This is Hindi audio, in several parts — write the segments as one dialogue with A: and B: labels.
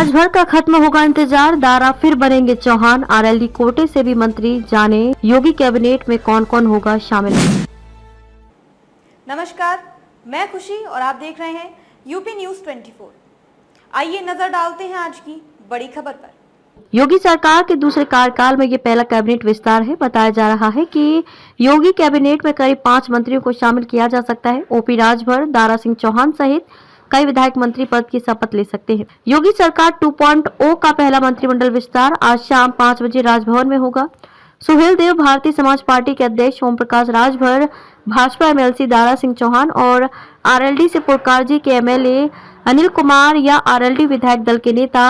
A: भर का खत्म होगा इंतजार, दारा फिर बनेंगे चौहान। आरएलडी कोटे से भी मंत्री, जाने योगी कैबिनेट में कौन कौन होगा शामिल।
B: नमस्कार, मैं खुशी और आप देख रहे हैं यूपी न्यूज 24। आइए नजर डालते हैं आज की बड़ी खबर पर।
A: योगी सरकार के दूसरे कार्यकाल में ये पहला कैबिनेट विस्तार है। बताया जा रहा है कि योगी कैबिनेट में करीब 5 मंत्रियों को शामिल किया जा सकता है। ओपी राजभर, दारा सिंह चौहान सहित कई विधायक मंत्री पद की शपथ ले सकते हैं। योगी सरकार 2.0 का पहला मंत्रिमंडल विस्तार आज शाम 5 बजे राजभवन में होगा। सुहेल देव भारतीय समाज पार्टी के अध्यक्ष, ओम प्रकाश राजभर भाजपा एमएलसी दारा सिंह चौहान और आरएलडी से पुरकाजी के एमएलए अनिल कुमार या आरएलडी विधायक दल के नेता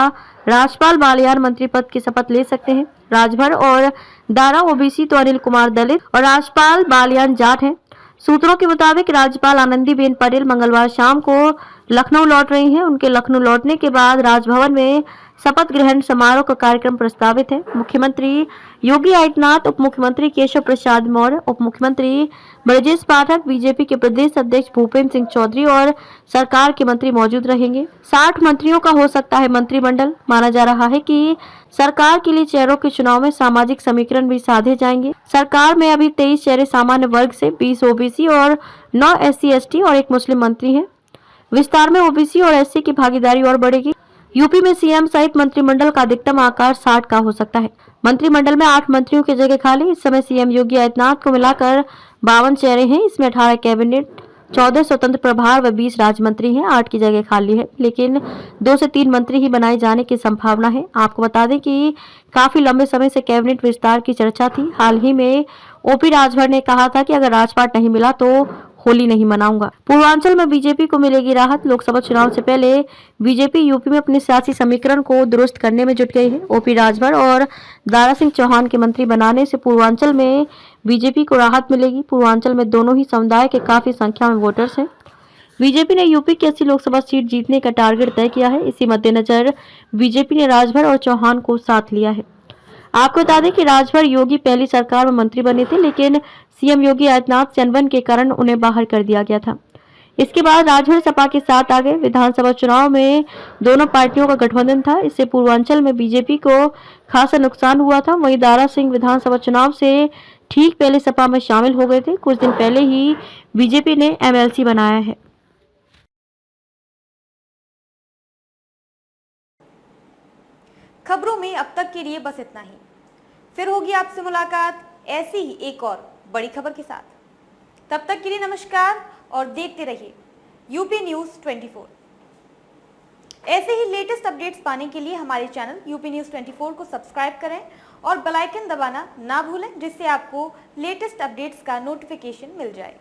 A: राजपाल बालियान मंत्री पद की शपथ ले सकते हैं। राजभर और दारा ओबीसी तो अनिल कुमार दलित और राजपाल बालियान जाट हैं। सूत्रों के मुताबिक राज्यपाल आनंदीबेन पटेल मंगलवार शाम को लखनऊ लौट रही हैं। उनके लखनऊ लौटने के बाद राजभवन में शपथ ग्रहण समारोह का कार्यक्रम प्रस्तावित है। मुख्यमंत्री योगी आदित्यनाथ, उप मुख्यमंत्री केशव प्रसाद मौर्य, उप मुख्यमंत्री ब्रजेश पाठक, बीजेपी के प्रदेश अध्यक्ष भूपेंद्र सिंह चौधरी और सरकार के मंत्री मौजूद रहेंगे। 60 मंत्रियों का हो सकता है मंत्रिमंडल। माना जा रहा है कि सरकार के लिए चेहरों के चुनाव में सामाजिक समीकरण भी साधे जाएंगे। सरकार में अभी 23 चेहरे सामान्य वर्ग से, 20 ओबीसी और 9 SC/ST और 1 मुस्लिम मंत्री हैं। विस्तार में ओबीसी और एससी की भागीदारी और बढ़ेगी। यूपी में सीएम सहित मंत्रिमंडल का अधिकतम आकार 60 का हो सकता है। मंत्रिमंडल में 8 मंत्रियों की जगह खाली। इस समय सीएम योगी आदित्यनाथ को मिलाकर 52 चेहरे हैं। इसमें 18 कैबिनेट, 14 स्वतंत्र प्रभार व 20 राज्य मंत्री हैं। 8 की जगह खाली है, लेकिन 2 से 3 मंत्री ही बनाए जाने की संभावना है। आपको बता दें कि काफी लंबे समय से कैबिनेट विस्तार की चर्चा थी। हाल ही में ओपी राजभर ने कहा था कि अगर राजपाट नहीं मिला तो होली नहीं मनाऊंगा। पूर्वांचल में बीजेपी को मिलेगी राहत। लोकसभा चुनाव से पहले बीजेपी यूपी में अपने सियासी समीकरण को दुरुस्त करने में जुट गई है। ओपी राजभर और दारा सिंह चौहान के मंत्री बनाने से पूर्वांचल में बीजेपी को राहत मिलेगी। पूर्वांचल में दोनों ही समुदाय के काफी संख्या में वोटर्स हैं। बीजेपी ने यूपी की 80 लोकसभा सीट जीतने का टारगेट तय किया है। इसी मद्देनजर बीजेपी ने राजभर और चौहान को साथ लिया है। आपको बता दें कि राजभर योगी पहली सरकार में मंत्री बने थे, लेकिन सीएम योगी आदित्यनाथ से अनबन के कारण उन्हें बाहर कर दिया गया था। इसके बाद राजभर सपा के साथ आ गए। विधानसभा चुनाव में दोनों पार्टियों का गठबंधन था। इससे पूर्वांचल में बीजेपी को खासा नुकसान हुआ था। वहीं दारा सिंह विधानसभा चुनाव से ठीक पहले सपा में शामिल हो गए थे। कुछ दिन पहले ही बीजेपी ने एमएलसी बनाया है।
B: खबरों में अब तक के लिए बस इतना ही। फिर होगी आपसे मुलाकात ऐसी ही एक और बड़ी खबर के साथ। तब तक के लिए नमस्कार और देखते रहिए यूपी न्यूज 24। ऐसे ही लेटेस्ट अपडेट्स पाने के लिए हमारे चैनल यूपी न्यूज 24 को सब्सक्राइब करें और बेल आइकन दबाना ना भूलें, जिससे आपको लेटेस्ट अपडेट्स का नोटिफिकेशन मिल जाए।